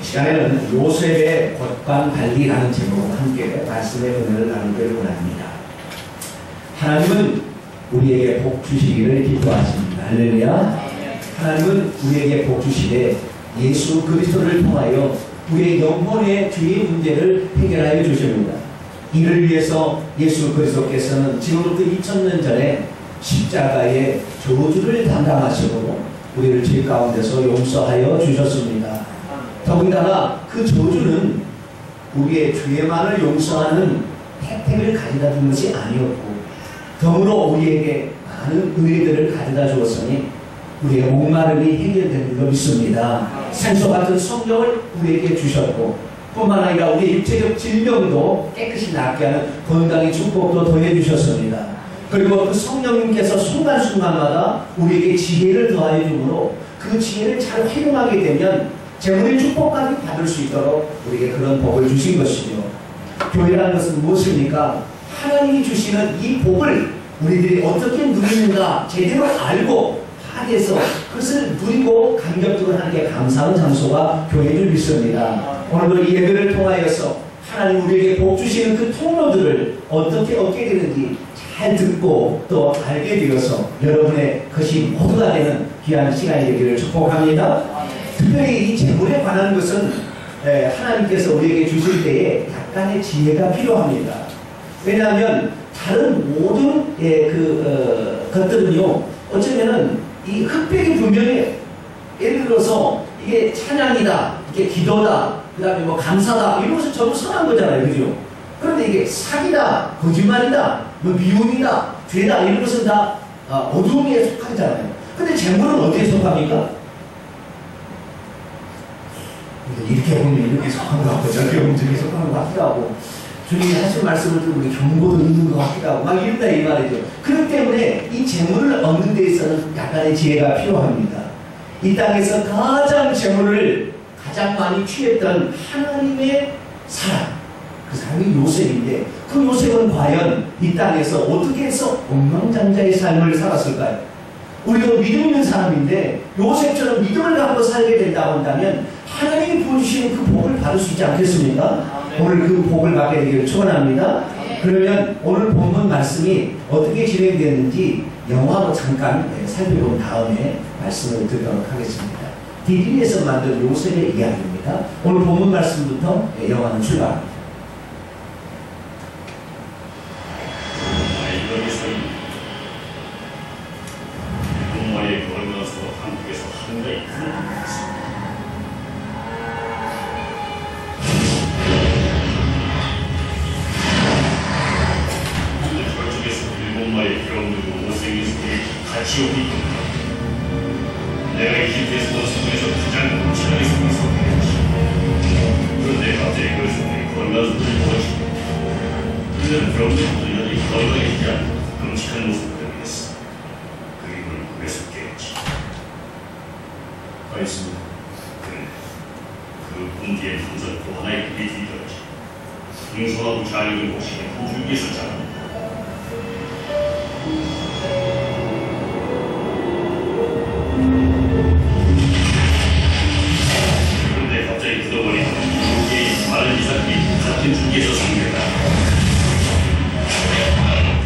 시간에는 요셉의 곶감관리라는 제목으로 함께 말씀의 은혜를 나누기를 원합니다. 하나님은 우리에게 복 주시기를 기뻐하십니다. 할렐루야. 하나님은 우리에게 복 주시되 예수 그리스도를 통하여 우리의 영혼의 죄의 문제를 해결하여 주십니다. 이를 위해서 예수 그리스도께서는 지금부터 2000년 전에 십자가의 저주를 담당하시고 우리를 죄 가운데서 용서하여 주셨습니다. 더군다나 그 저주는 우리의 죄만을 용서하는 혜택을 가져다 준 것이 아니었고 덤으로 우리에게 많은 의뢰들을 가져다 주었으니 우리의 목마름이 해결된 줄 믿습니다. 산소 같은 성령을 우리에게 주셨고 뿐만 아니라 우리의 육체적 질병도 깨끗이 낫게 하는 건강의 축복도 더해 주셨습니다. 그리고 그 성령님께서 순간순간마다 우리에게 지혜를 더하여 주므로 그 지혜를 잘 활용하게 되면 재물의 축복까지 받을 수 있도록 우리에게 그런 복을 주신 것이죠. 교회라는 것은 무엇입니까? 하나님이 주시는 이 복을 우리들이 어떻게 누리는가 제대로 알고 파악해서 그것을 누리고 감격적으로 하나님께 감사하는 장소가 교회인 줄 믿습니다. 오늘도 이 예배를 통하여서 하나님 우리에게 복 주시는 그 통로들을 어떻게 얻게 되는지 잘 듣고 또 알게 되어서 여러분의 것이 모두가 되는 귀한 시간이 되기를 축복합니다. 특별히 이 재물에 관한 것은 하나님께서 우리에게 주실 때에 약간의 지혜가 필요합니다. 왜냐하면 다른 모든 것들은요 어쩌면은 이 흑백이 분명히 예를 들어서 이게 찬양이다, 이게 기도다, 그 다음에 뭐 감사다 이런 것은 전부 선한 거잖아요, 그죠? 그런데 이게 사기다, 거짓말이다, 뭐 미움이다, 죄다 이런 것은 다 어두움에 속하잖아요. 근데 재물은 어디에 속합니까? 이렇게 보면 이렇게 속한 것 같고 저렇게 보면 저렇게 속한 것 같기도 하고 주님이 하신 말씀을 듣고 우리 경고도 있는 것 같기도 하고 막 이런다 이 말이죠. 그렇기 때문에 이 재물을 얻는 데 있어서는 약간의 지혜가 필요합니다. 이 땅에서 가장 재물을 가장 많이 취했던 하나님의 사람, 그 사람이 요셉인데 그 요셉은 과연 이 땅에서 어떻게 해서 엉망장자의 삶을 살았을까요? 우리도 믿음 있는 사람인데 요셉처럼 믿음을 갖고 살게 된다고 한다면 하나님이 부어주시는 그 복을 받을 수 있지 않겠습니까? 오늘 그 복을 받게 되기를 축원합니다. 그러면 오늘 본문 말씀이 어떻게 진행되는지 영화로 잠깐 살펴본 다음에 말씀을 듣도록 하겠습니다. 디즈니에서 만든 요셉의 이야기입니다. 오늘 본문 말씀부터 영화는 출발합니다. 내가 이집트에서 본 성에서 가장 끔찍하게 생긴 성이었지. 그런데 갑자기 그 성에 건강한 소리를 보았지. 그들은 병들부터 여전히 건강해지지 않고 끔찍한 모습을 드러냈어. 그 인물을 꿈에서 깨웠지. 알겠습니다. 그런데 그 꿈 뒤엔 항상 또 하나의 빛이 있더지. 풍성하고 잘 익은 곡식이 한 줄기에서 자랍니다. 그런데 갑자기 굳어버린 무게의 마른 이삭이 같은 줄기에서 생겼다.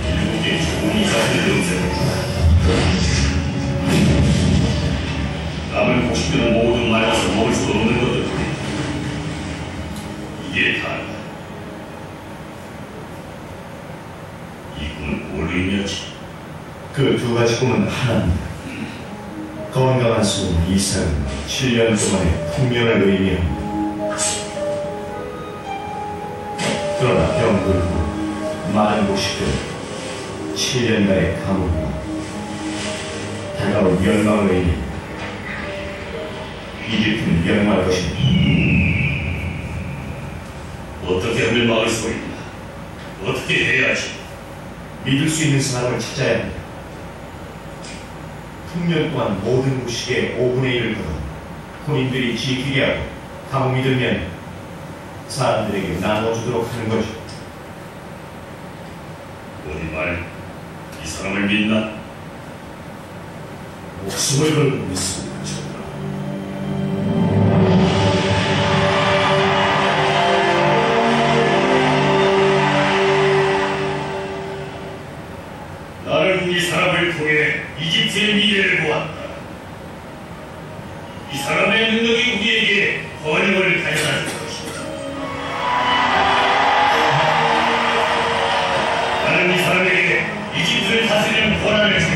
7개의 좋은 이삭을 넘쳐버린다. 남은 곡식들은 모두 말라서 먹을 수 없는 것들. 이게 다르다. 이 꿈은 뭘 의미하지? 그 두 가지 꿈은 하나입니다. 건강한 수 이삭은 7년 동안의 풍년을 의미합니다. 그러나 병들고 많은 곡식들은 7년간의 감옥과 다가올 멸망을 의미합니다. 이집트는 멸망할 것입니다. 어떻게 하면 막을 수 있나? 어떻게 해야지? 믿을 수 있는 사람을 찾아야 합니다. 풍년 동안 모든 곡식의 5분의 1을 거둬 군인들이 지키게 하고 감옥이 들면 사람들에게 나눠주도록 하는 거죠. 어디 말, 이 사람을 믿나? 목숨을 걸고 믿습니다. 권력을 가져갈 것이다. 나는 이 사람에게 이집트를 다스리는 권한을 주고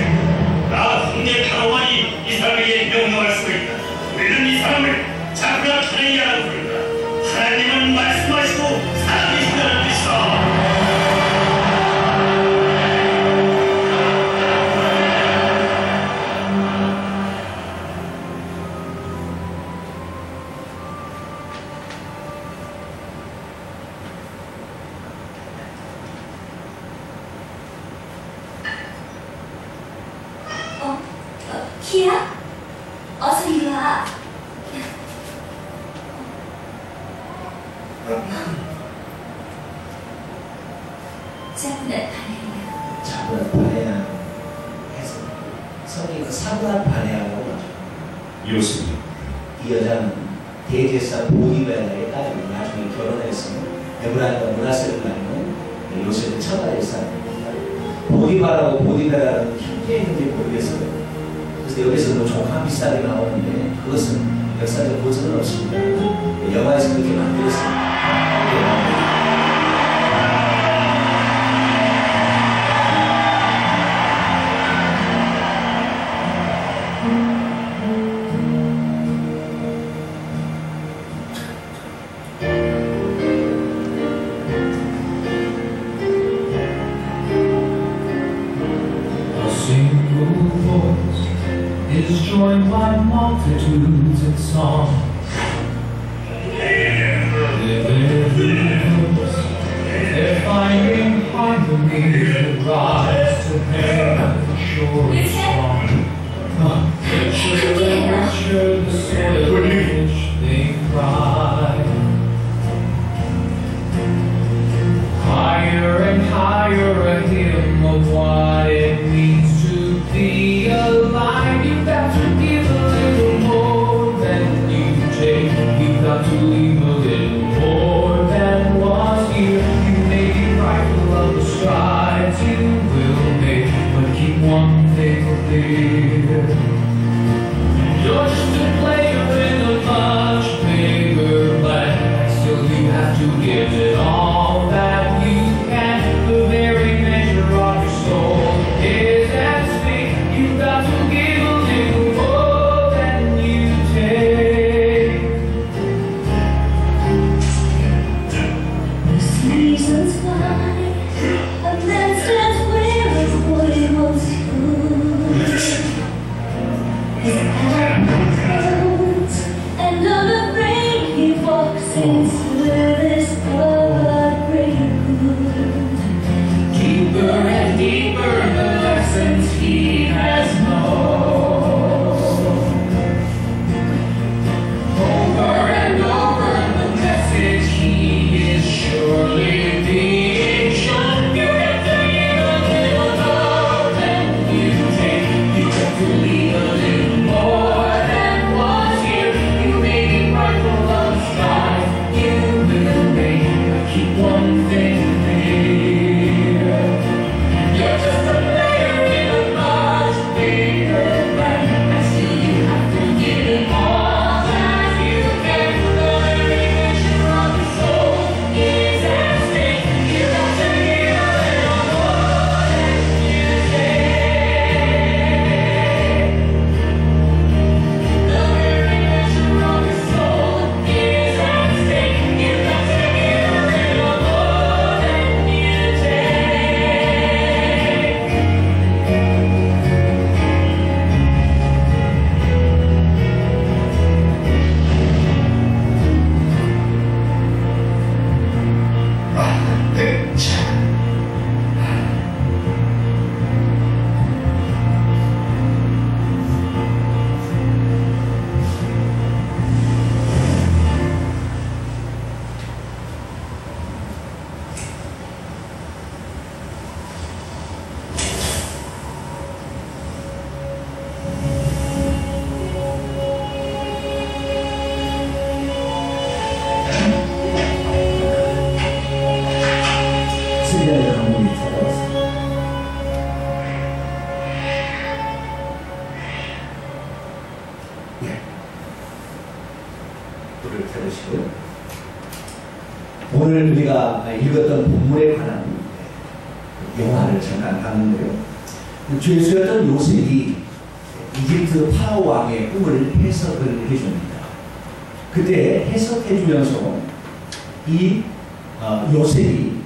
나 홍제 파라오만이 이 사람에게 명령할 수 있다. 우리는 이 사람을 자꾸나 하느니라고 부른다. 하나님은 말씀하시고 사람이시라는 뜻이다. 키야? 어서 이리 와. 차분한 반해야. 차분한 반해야 해서 성이 차분한 반해야라고 하죠. 이렇습니다. 이 여자는 대제사 보디베라의 딸이고 나중에 결혼해서 에브라임과 문하세를 낳는 요셉의 처가의 사람입니다. 보디바라고 보디베라는 현재 있는지 모르겠어요. 그래서 여기서 뭐 종합 비슷하게 나오는데 그것은 역사적 고증은 없습니다. 영화에서 그렇게 만들었습니다. Is joined by multitudes in song. They're finding harmony that rise to heaven shore and strong. Richer and richer the soil in which they cry. Higher and higher a hymn of what it means to be alive. You've got to give a little more than you take. You've got to leave a little more than what's here. You may be prideful of the strides you will make, but keep one thing clear. You're just a player in a much bigger plan. Still you have to give it all that you can. The very measure of your soul is at stake. You've got to give a little more than you take. 불을 켜주시고요. 오늘 우리가 읽었던 본문에 관한 영화를 잠깐 봤는데요. 죄수였던 요셉이 이집트 파라오 왕의 꿈을 해석을 해줍니다. 그때 해석해주면서 이 요셉이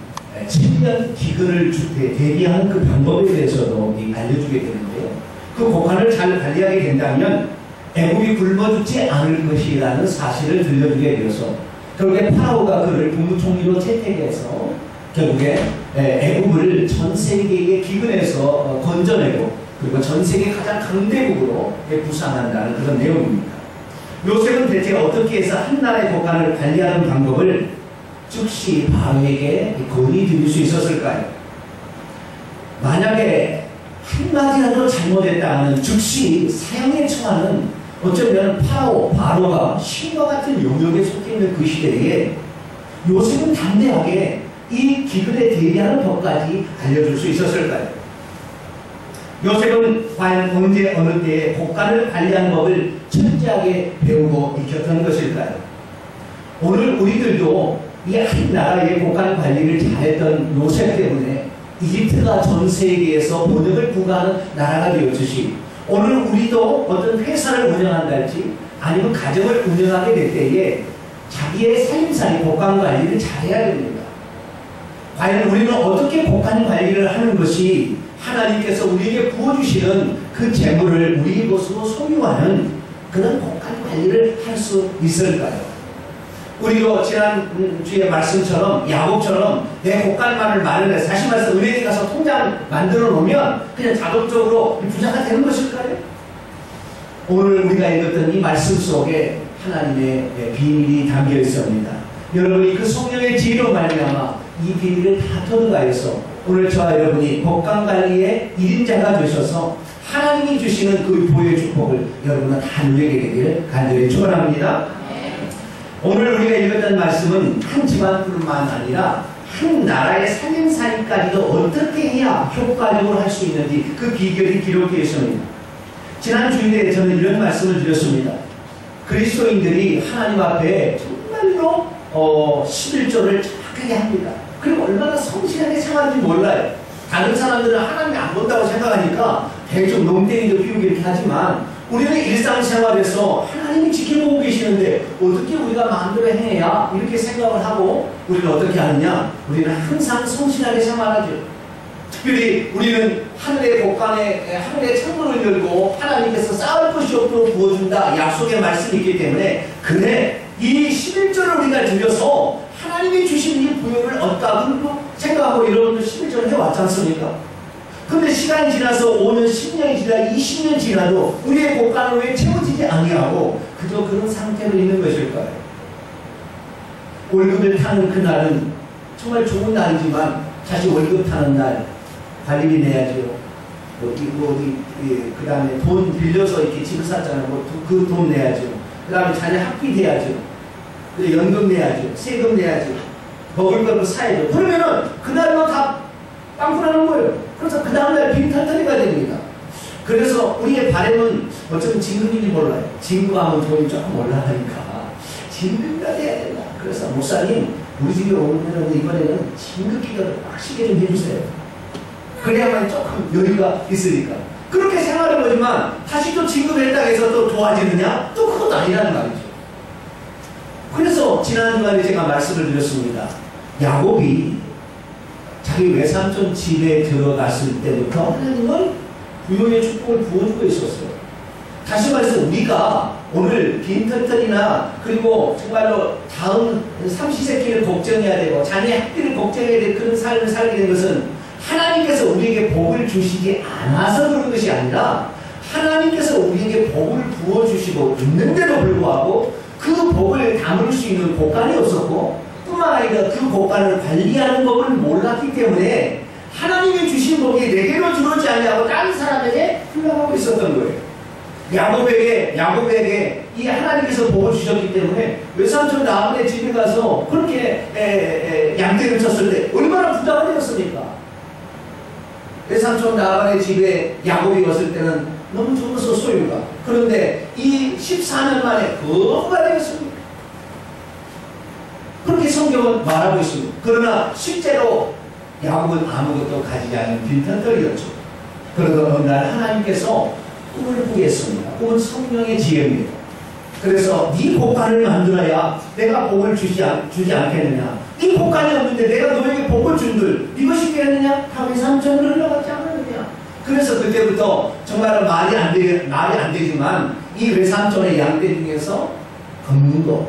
천년 기근을 대비하는 그 방법에 대해서도 알려주게 되는데요. 그 곡간을 잘 관리하게 된다면 애굽이 굶어 죽지 않을 것이라는 사실을 들려주게 되어서 결국에 파라오가 그를 국무총리로 채택해서 결국에 애굽을 전 세계의 기근에서 건져내고 그리고 전 세계 가장 강대국으로 구상한다는 그런 내용입니다. 요셉은 대체 어떻게 해서 한 나라의 곡간을 관리하는 방법을 즉시 바로에게 건의드릴 수 있었을까요? 만약에 한마디라도 잘못했다면 즉시 사형에 처하는 어쩌면 바로가 신과 같은 영역에 속해 있는 그 시대에 요셉은 담대하게 이 기근에 대비하는 법까지 알려줄 수 있었을까요? 요셉은 과연 언제 어느 때에 곡간을 관리하는 법을 철저하게 배우고 익혔던 것일까요? 오늘 우리들도 이 한 나라의 곡간 관리를 잘했던 요셉 때문에 이집트가 전 세계에서 번영을 부과하는 나라가 되었듯이 오늘 우리도 어떤 회사를 운영한달지 아니면 가정을 운영하게 될 때에 자기의 살림살이 곡간 관리를 잘해야 됩니다. 과연 우리는 어떻게 곡간 관리를 하는 것이 하나님께서 우리에게 부어주시는 그 재물을 우리 것으로 소유하는 그런 곡간 관리를 할 수 있을까요? 우리도 지난주에 말씀처럼 야곱처럼 내 곡간만을 마련해서 다시 말해서 은행에 가서 통장 만들어 놓으면 그냥 자동적으로 부자가 되는 것일까요? 오늘 우리가 읽었던 이 말씀 속에 하나님의 비밀이 담겨 있습니다. 여러분이 그 성령의 지혜로 말미암아 이 비밀을 다 터득하여서 오늘 저와 여러분이 곡간관리의 1인자가 되셔서 하나님이 주시는 그 보혈 축복을 여러분은 다 누리게 되기를 간절히 축원합니다. 오늘 우리가 읽었던 말씀은 한 집안뿐만 아니라 한 나라의 살림살이까지도 어떻게 해야 효과적으로 할 수 있는지 그 비결이 기록되어 있습니다. 지난 주일에 저는 이런 말씀을 드렸습니다. 그리스도인들이 하나님 앞에 정말로 11조를 정확하게 합니다. 그리고 얼마나 성실하게 참았는지 몰라요. 다른 사람들은 하나님이 안 본다고 생각하니까 대충 농땡이도 피우고 이렇게 하지만 우리는 일상생활에서 하나님이 지켜보고 계시는데 어떻게 우리가 마음대로 해야 이렇게 생각을 하고 우리는 어떻게 하느냐? 우리는 항상 성실하게 생활하죠. 특별히 우리는 하늘의 곡간에 하늘의 창문을 열고 하나님께서 쌓을 것이 없도록 부어준다 약속의 말씀이 있기 때문에 그래 이 11조를 우리가 드려서 하나님이 주신 이 부여를 얻다고 생각하고 여러분도 11조를 해왔지 않습니까? 근데 시간이 지나서 5년, 10년이 지나 20년 지나도 우리의 곡간은 왜 채워지지 아니하고 그저 그런 상태로 있는 것일까요? 월급을 타는 그날은 정말 좋은 날이지만 다시 월급 타는 날 관리비 내야죠. 그 다음에 돈 빌려서 이렇게 집을 샀잖아요. 그 돈 내야죠. 그 다음에 자녀 학비 내야죠. 연금 내야죠. 세금 내야죠. 먹을 것도 사야죠. 그러면은 그날로 다 빵꾸나는 거예요. 그래서 그 다음날 빈털터리가 됩니다. 그래서 우리의 바람은 어쩌면 진급인지 몰라요. 진급하면 돈이 조금 올라가니까 진급가 돼야 된다. 그래서 목사님 우리 집에 오면 이번에는 진급 기간을 빡시게 좀 해주세요. 그래야만 조금 여유가 있으니까. 그렇게 생활해 보지만 다시 또 진급했다고 해서 또 좋아지느냐? 또 그것도 아니라는 말이죠. 그래서 지난 주간에 제가 말씀을 드렸습니다. 야곱이 자기 외삼촌 집에 들어갔을 때부터 하나님은 부여의 축복을 부어주고 있었어요. 다시 말해서 우리가 오늘 빈털털이나 그리고 정말로 다음 삼시세끼를 걱정해야 되고 자녀의 학비를 걱정해야 될 그런 삶을 살게 된 것은 하나님께서 우리에게 복을 주시지 않아서 그런 것이 아니라 하나님께서 우리에게 복을 부어주시고 있는데도 불구하고 그 복을 담을 수 있는 곡간이 없었고 뿐만 아니라 그 곡간을 관리하는 법을 몰랐기 때문에 하나님이 주신 복이 내게로 들어오지 아니하고 다른 사람에게 흘러가고 있었던 거예요. 야곱에게 이 하나님께서 복을 주셨기 때문에 외삼촌 라반의 집에 가서 그렇게 양떼를 쳤을 때 얼마나 부자가 되었습니까? 외삼촌 라반의 집에 야곱이 왔을 때는 너무 적어서 소유가. 그런데 이 14년 만에 거부가 되었습니다. 성경은 말하고 있습니다. 그러나 실제로 야곱은 아무것도 가지지 않은 빈털터리였죠. 그러던 어느 날 하나님께서 꿈을 꾸게 했습니다. 꿈은 성령의 지혜입니다. 그래서 네 곡간을 만들어야 내가 복을 주지 않겠느냐. 네 곡간이 없는데 내가 너에게 복을 준들 이것이 되느냐? 다윗 삼촌을 흘러가지 않았느냐. 그래서 그때부터 정말 말이 안 되지만 이 외삼촌의 양떼 중에서 걷는 거,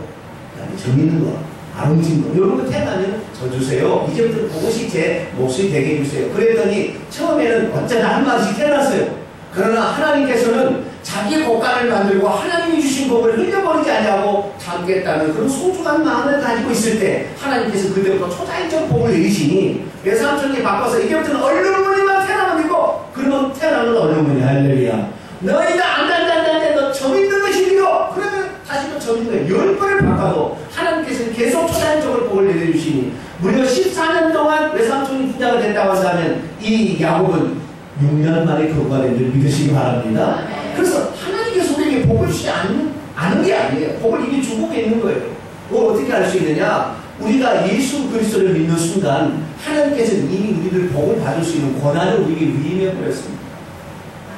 정있는 거, 아름진 거 이런 거 태어나면 저 주세요. 이제부터 그것이 제 몫이 되게 해주세요. 그랬더니 처음에는 어쩌나 한 마디씩 태어났어요. 그러나 하나님께서는 자기 곡간을 만들고 하나님이 주신 복을 흘려버리지 않냐고 참겠다는 그런 소중한 마음을 가지고 있을 때 하나님께서 그때부터 초자연적 복을 내리시니 외삼촌이 바꿔서 이제부터는 얼룩무늬만 태어나면 되고 그러면 태어나는 얼룩무늬 할렐루야. 너희가 안단단단데 너 점 있는 것이 이거 그러면 다시 또 점 있는 거예요. 10번을 바꿔도 하나님께서는 계속 초자연적으으로 복을 내려주시니 무려 14년 동안 외삼촌이 부자가 됐다고 한다면 이 야곱은 6년 만에 거부가 된 줄 믿으시기 바랍니다. 그래서 하나님께서 우리에게 복을 주지 않은 게 아니에요. 복을 이미 주고 있는 거예요. 그걸 어떻게 알 수 있느냐? 우리가 예수 그리스도를 믿는 순간 하나님께서는 이미 우리들 복을 받을 수 있는 권한을 우리에게 위임해 버렸습니다.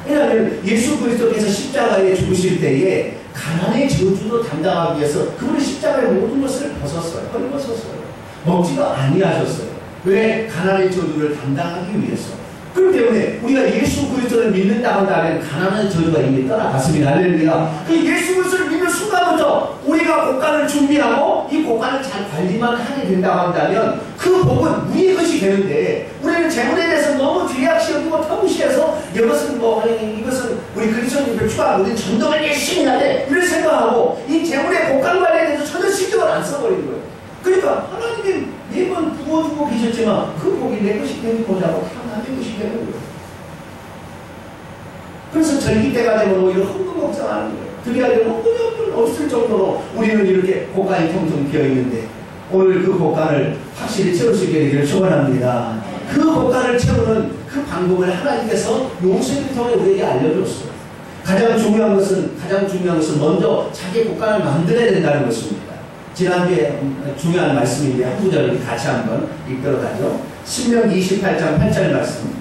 왜냐하면 예수 그리스도께서 십자가에 죽으실 때에 가난의 저주도 담당하기 위해서 그분이 십자가의 모든 것을 벗었어요. 헐벗었어요. 먹지도 아니하셨어요. 왜? 가난의 저주를 담당하기 위해서. 그렇기 때문에 우리가 예수 그리스도를 믿는다고 한다면 가난한 저주가 이미 떠나갔습니다. 할렐루야. 그 예수 그리스도를 믿는 순간부터 우리가 곡간을 준비하고 이 곡간을 잘 관리만 하게 된다고 한다면 그 복은 우리의 것이 되는데 우리는 재물에 대해서 너무 죄악시 여기고 터무시해서 이것은 이것은 우리 그리스도인들 추가하고 우리는 전도를 열심히 해야 돼 이런 생각하고 이 재물의 곡간 관리에 대해서 전혀 신경을 안 써버리는 거예요. 그러니까 하나님이 매번 부어주고 계셨지만 그 복이 내 것이 되는 거라고 하나님의 것이 되는 거예요. 그래서 절기 때가 되면 오히려 헌금 걱정하는 거예요. 드려야 될 헌금이 없을 정도로 우리는 이렇게 곡간이 텅텅 비어있는데 오늘 그 곡간을 확실히 채울 수 있게 되기를 축원합니다. 그 곡간을 채우는 그 방법을 하나님께서 용서를 통해 우리에게 알려줬어요. 가장 중요한 것은 먼저 자기 곡간을 만들어야 된다는 것입니다. 지난주에 중요한 말씀인데 한 구절을 같이 한번 읽도록 하죠. 신명기 28장 8절 말씀.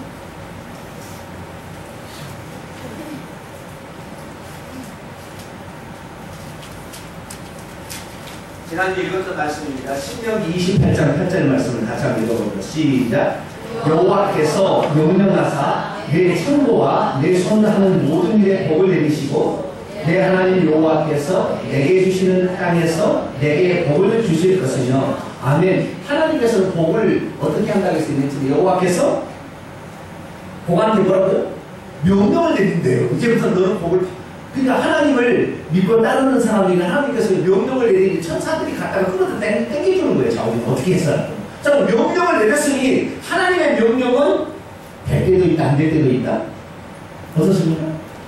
지난주 읽었던 말씀입니다. 신명기 28장 8절 말씀을 같이 한번 읽어보죠. 시작. 여호와께서 명령하사 내 창고와 내 손하는 모든 일에 복을 내리시고 내 하나님 여호와께서 내게 주시는 땅에서 내게 복을 주실 것이며 아멘. 하나님께서는 복을 어떻게 한다고 했습니까? 여호와께서 복한테 뭐라고요? 명령을 내린대요. 이제부터 너는 복을 그러니까 하나님을 믿고 따르는 사람이니까 하나님께서 명령을 내리니 천사들이 갖다가 끌어다 땡겨주는 거예요. 자, 우리는 어떻게 했어요? 자, 명령을 내렸으니 하나님의 명령은 될 때도 있다, 안 될 때도 있다. 어떻습니까?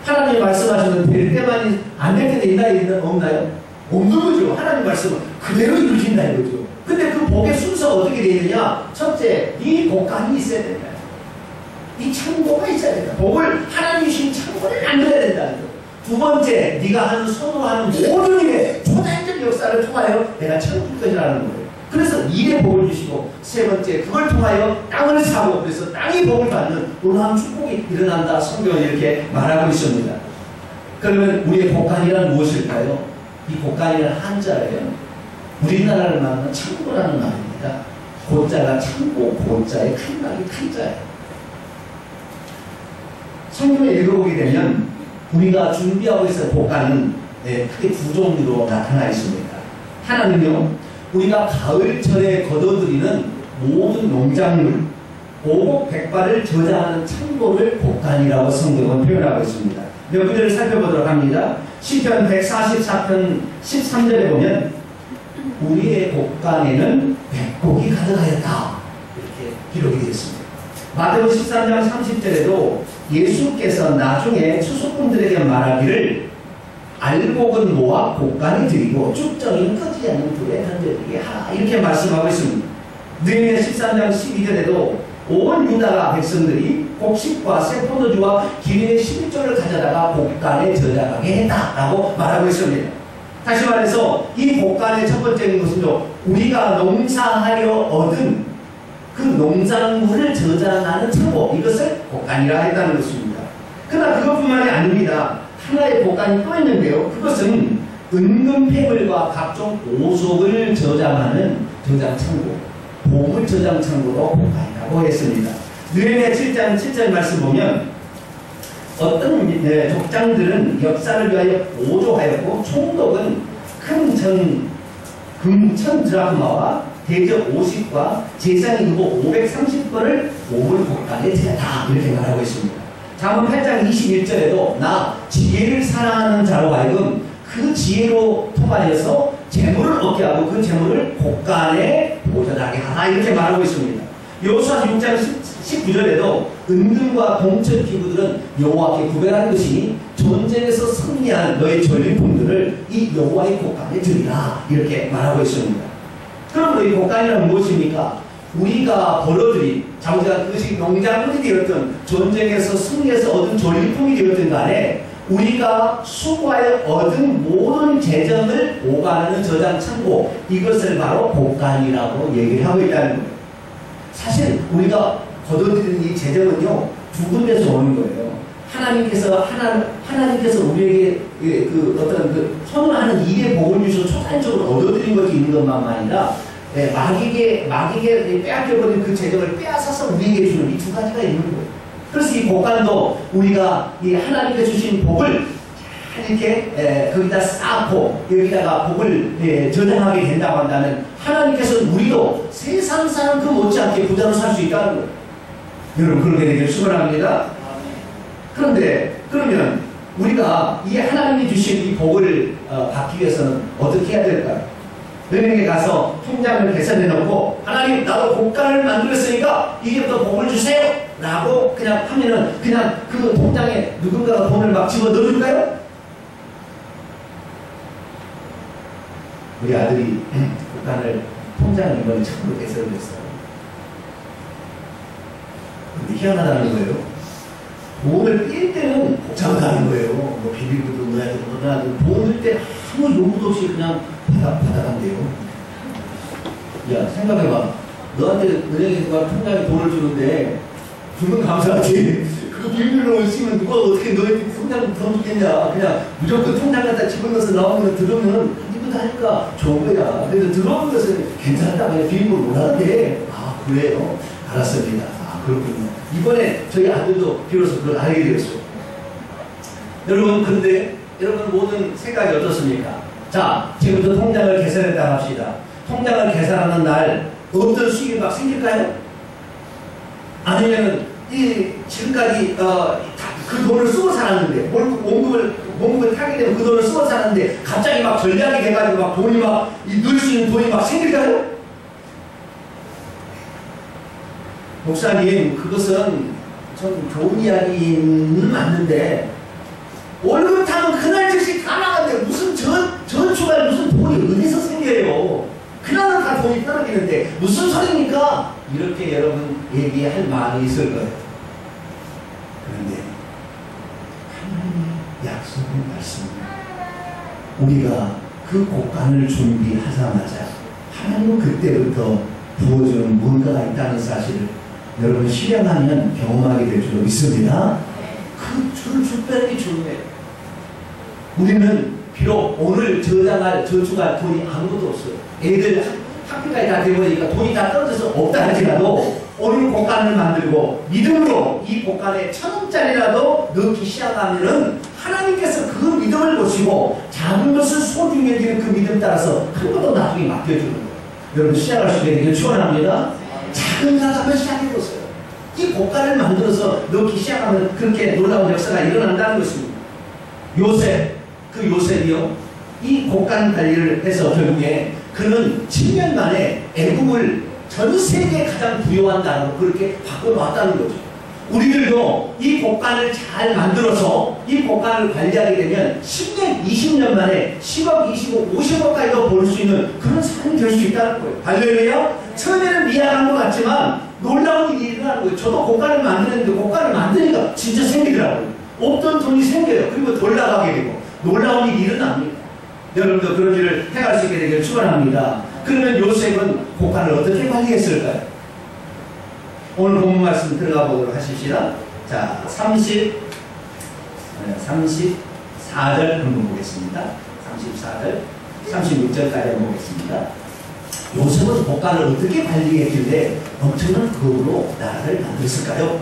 하나님이 말씀하시는 될 때만이 안 될 때도 있나 없나요? 없는 거죠. 하나님 말씀은 그대로 이루신다 이거죠. 근데 그 복의 순서가 어떻게 되느냐? 첫째, 이 곡간이 있어야 된다. 이 창고가 있어야 된다. 복을 하나님이 주신 창고를 만들어야 된다는 거. 두 번째, 네가 하는 손으로 하는 모든 일에 초자연적 역사를 통하여 내가 채워줄 것이라는 거예요. 그래서 일에 복을 주시고 세 번째, 그걸 통하여 땅을 사고 그래서 땅이 복을 받는 놀라운 축복이 일어난다. 성경은 이렇게 말하고 있습니다. 그러면 우리의 곡간이란 무엇일까요? 이 곡간이란 한자예요. 우리나라를 말하는 창고라는 말입니다. 고자가 창고, 고자의 칸막이 칸자예요. 성경을 읽어보게 되면 우리가 준비하고 있는 곡간은 크게 두 종류로 나타나 있습니다. 하나는요, 우리가 가을철에 거둬들이는 모든 농작물, 오곡백발을 저장하는 창고를 곡간이라고 성경은 표현하고 있습니다. 몇 구절을 살펴보도록 합니다. 시편 144편 13절에 보면 우리의 곡간에는 백곡이 가득하였다 이렇게 기록이 되어 있습니다. 마태복음 13장 30절에도 예수께서 나중에 추수꾼들에게 말하기를 알곡은 모아 곡간에 들이고 쭉정이는 꺼지지 않는 불에 던져지게 하라 이렇게 말씀하고 있습니다. 느헤미야 13장 12절에도 온 유다가 백성들이 곡식과 새포도주와 기름의 11조를 가져다가 곡간에 저장하게 했다라고 말하고 있습니다. 다시 말해서 이 곡간의 첫 번째 것은요, 우리가 농사하여 얻은 그 농작물을 저장하는 창고, 이것을 곡간이라 했다는 것입니다. 그러나 그것뿐만이 아닙니다. 하나의 곡간이 또 있는데요. 그것은 은금패물과 각종 보석을 저장하는 저장 창고, 보물 저장 창고도 곡간이라고 했습니다. 느헤미야 7장 7절 말씀 보면 어떤 족장들은 역사를 위하여 보조하였고 총독은 큰 금천 드라크마와 대저 50과 제상 인고 530번을 보물 곡간에 제다 이렇게 말하고 있습니다. 잠언 8장 21절에도 나 지혜를 사랑하는 자로 하여금 그 지혜로 통하여서 재물을 얻게 하고 그 재물을 곡간에 보존하게 하라 이렇게 말하고 있습니다. 여호수아 6장 19절에도 은금과 공천 기구들은 여호와께 구별한 것이니 전쟁에서 승리한 너의 전리품들을 이 여호와의 곡간에 드리라 이렇게 말하고 있습니다. 그럼 이 곡간이란 무엇입니까? 우리가 벌어들인 자우지가 그것이 농작물이 되었든 전쟁에서 승리해서 얻은 전리품이 되었든 간에 우리가 수고하여 얻은 모든 재정을 보관하는 저장 창고, 이것을 바로 곡간이라고 얘기를 하고 있다는 거예요. 사실 우리가 거둬들이는 이 재정은요, 두 군데서 오는 거예요. 하나님께서 우리에게 그 어떤 그 손을 하는 일의 복을 주셔서 초단적으로 얻어들인 것이 있는 것만 아니라 마귀에게 빼앗겨버린 그 재정을 빼앗아서 우리에게 주는 이 두 가지가 있는 거예요. 그래서 이 곡간도 우리가 이 하나님께 주신 복을 이렇게 거기다 쌓고 여기다가 복을 저장하게 된다고 한다면 하나님께서는 우리도 세상 사람 그 못지않게 부자로 살 수 있다는 거예요. 여러분 그렇게 되길 축원합니다. 그런데 그러면 우리가 이 하나님이 주신 이 복을 받기 위해서는 어떻게 해야 될까요? 은행에 가서 통장을 계산해 놓고 하나님 나도 곡간을 만들었으니까 이제부터 복을 주세요 라고 그냥 하면은 그냥 그 통장에 누군가가 돈을 막 집어 넣어줄까요? 우리 아들이 곡간을 통장을 이번에 처음으로 개설을 했어요. 근데 희한하다는 거예요. 돈을 뺄 때는 복잡하다는 거예요. 뭐 비밀번호 넣어야 되고 넣어야 되고 돈을 때 아무 요구도 없이 그냥 받아간대요. 야 생각해봐. 너한테 은행에 누가 통장에 돈을 주는데 주면 감사하지. 그 비밀번호 쓰면 누가 어떻게 너한테 통장을 들어주겠냐. 그냥 무조건 통장 갖다 집어넣어서 나오는 거 들으면 이거 다니까 좋은 거야. 그래서 들어오는 것은 괜찮다. 그냥 비밀번호 몰랐대. 아 그래요? 알았습니다. 아 그렇군요. 이번에 저희 아들도 비로소 그걸 알게 되었어요. 여러분 근데 여러분 모든 생각이 어떻습니까? 자 지금부터 통장을 계산했다 합시다. 통장을 계산하는 날 어떤 수익이 막 생길까요? 아니면 이 지금까지 그 돈을 쓰고 살았는데 원금을 타게 되면 그 돈을 쓰고 살았는데 갑자기 막 전략이 돼가지고 막 돈이 막 넣을 수 있는 돈이 막 생길까요? 목사님 그것은 좀 좋은 이야기는 맞는데 월급 타면 그날 즉시 다 나가는데 무슨 저축할 무슨 돈이 어디서 생겨요? 그날은 다 돈이 떨어지는데 무슨 소리입니까? 이렇게 여러분 얘기할 마음이 있을 거예요. 그런데 하나님의 약속의 말씀입니다. 우리가 그 곡간을 준비하자마자 하나님은 그때부터 부어주는 뭔가가 있다는 사실을 여러분 실행하면 경험하게 될 줄 믿습니다. 그 주변이 중요해요. 우리는 비록 오늘 저축할 돈이 아무것도 없어요. 애들 학교까지 다 되보니까 돈이 다 떨어져서 없다 할지라도 오늘 곡간을 만들고 믿음으로 이 곡간에 1,000원짜리라도 넣기 시작하면은 하나님께서 그 믿음을 보시고 작은 것을 소중히 여기는 그 믿음 따라서 큰 것도 나중에 맡겨주는 거예요. 여러분 시작할 수 있게 되길 축원합니다. 작은 나가면 시작해보세요. 이 곡간을 만들어서 넣기 시작하면 그렇게 놀라운 역사가 일어난다는 것입니다. 요셉이요. 이 곡간 관리를 해서 결국에 그는 7년 만에 애국을 전 세계에 가장 부유한 나라로 그렇게 바꿔놨다는 거죠. 우리들도 이 곡간을 잘 만들어서 이 곡간을 관리하게 되면 10년, 20년 만에 10억, 20억, 50억까지도 벌 수 있는 그런 삶이 될 수 있다는 거예요. 할렐루야. 처음에는 미안한 것 같지만 놀라운 일이 일어나는 거예요. 저도 곡간을 만드는데 곡간을 만드니까 진짜 생기더라고요. 없던 돈이 생겨요. 그리고 덜 나가게 되고 놀라운 일이 일어납니다. 여러분도 그런 일을 행할 수 있게 되기를 축원합니다. 그러면 요셉은 곡간을 어떻게 관리했을까요? 오늘 본문 말씀 들어가 보도록 하십시다. 자, 34절 한번 보겠습니다. 34절, 36절까지 한번 보겠습니다. 요셉은 곡간을 어떻게 관리했길래 엄청난 거울로 나라를 만들었을까요?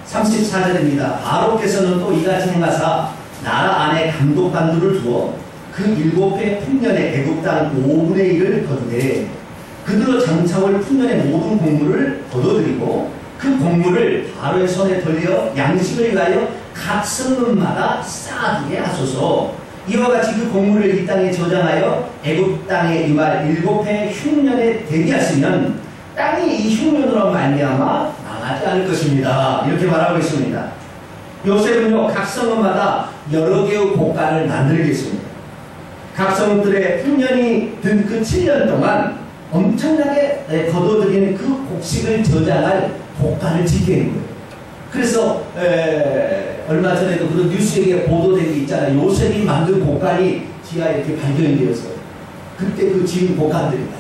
34절입니다. 바로께서는 또 이같이 행하사 나라 안에 감독관들을 두어 그 7해 풍년의 애굽 땅 5분의 1을 거두되 그들로 장차올 풍년의 모든 곡물을 거둬들이고 그 곡물을 바로의 손에 돌려 양식을 위하여 각 성읍마다 쌓아두게 하소서. 이와 같이 그 곡물을 이 땅에 저장하여 애굽 땅에 임할 7해 흉년에 대비하시면 땅이 이 흉년으로 말미암아 망하지 않을 것입니다. 이렇게 말하고 있습니다. 요셉은요, 각 성읍마다 여러 개의 곡간을 만들겠습니다. 각 성읍들의 흉년이 든 그 7년 동안 엄청나게 거둬들이는 그 곡식을 저장할 곡간을 지키는 거예요. 그래서 얼마 전에도 그런 뉴스에 보도된 게 있잖아요. 요셉이 만든 곡간이 지하에 이렇게 발견이 되었어요. 그때 그 지은 곡간들입니다.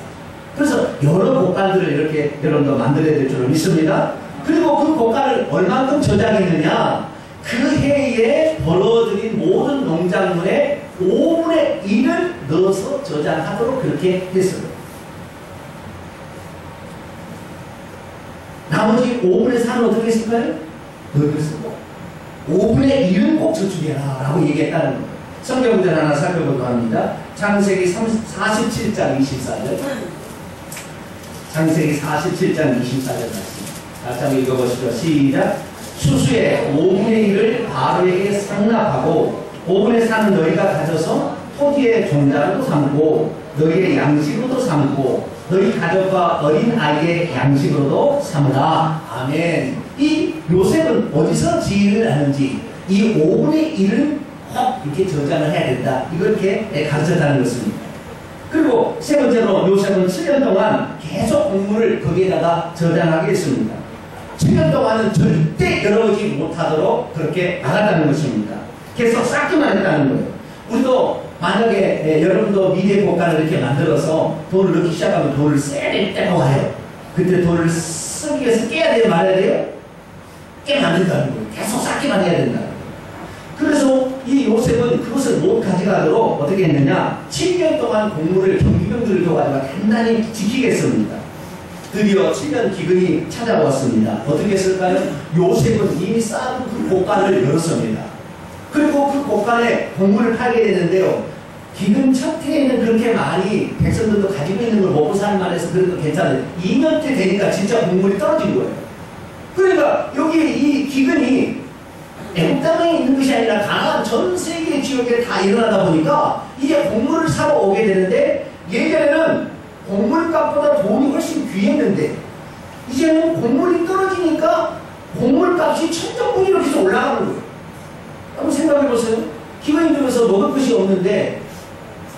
그래서 여러 곡간들을 이렇게 여러분도 만들어야 될 줄을 믿습니다. 그리고 그 곡간을 얼만큼 저장했느냐, 그 해에 벌어들인 모든 농작물의 5분의 1을 넣어서 저장하도록 그렇게 했어요. 나머지 5분의 4는 어떻게 했을까요? 너희들 쓰고 5분의 1은 꼭 저축해라 라고 얘기했다는 거예요. 성경 구절 하나 살펴보도록 합니다. 창세기 47장 24절. 창세기 47장 24절 말씀. 다시 한번 읽어보시죠. 시작. 수수의 5분의 1을 바로에게 상납하고 5분의 4는 너희가 가져서 토지의 종자로도 삼고 너희의 양식으로도 삼고 너희 가족과 어린 아이의 양식으로도 삼으라. 아멘. 이 요셉은 어디서 지혜를 하는지 이 5분의 1을 꼭 이렇게 저장을 해야 된다. 이렇게 가르쳤다는 것입니다. 그리고 세 번째로 요셉은 7년 동안 계속 곡물을 거기에다가 저장하게 했습니다. 7년 동안은 절대 열어오지 못하도록 그렇게 나갔다는 것입니다. 계속 쌓기만 했다는 거예요. 우리도 만약에 여러분도 미래 곡간을 이렇게 만들어서 돈을 넣기 시작하면 돈을 써야 될 때가 와요. 그때 돈을 쓰기 위해서 깨야 돼요? 말아야 돼요? 깨면 안 된다는 거예요. 계속 쌓기만 해야 된다는 거예요. 그래서 이 요셉은 그것을 못 가져가도록 어떻게 했느냐, 7년 동안 곡물을 경비병들을 둬가지고 단단히 지키겠습니다. 드디어 7년 기근이 찾아왔습니다. 어떻게 했을까요? 요셉은 이미 쌓은 그 곡간을 열었습니다. 그리고 그 곡간에 곡물을 팔게 되는데요, 기근 첫 해에는 그렇게 많이 백성들도 가지고 있는 걸 먹고 살만 해서 그래도 괜찮아요. 2년째 되니까 진짜 곡물이 떨어진 거예요. 그러니까 여기 이 기근이 애국 땅에 있는 것이 아니라 강한 전 세계 지역에 다 일어나다 보니까 이제 곡물을 사러 오게 되는데, 예전에는 곡물값보다 돈이 훨씬 귀했는데 이제는 곡물이 떨어지니까 곡물값이 천정부지로 계속 올라가는 거예요. 한번 생각해 보세요. 기근이 들면서 먹을 것이 없는데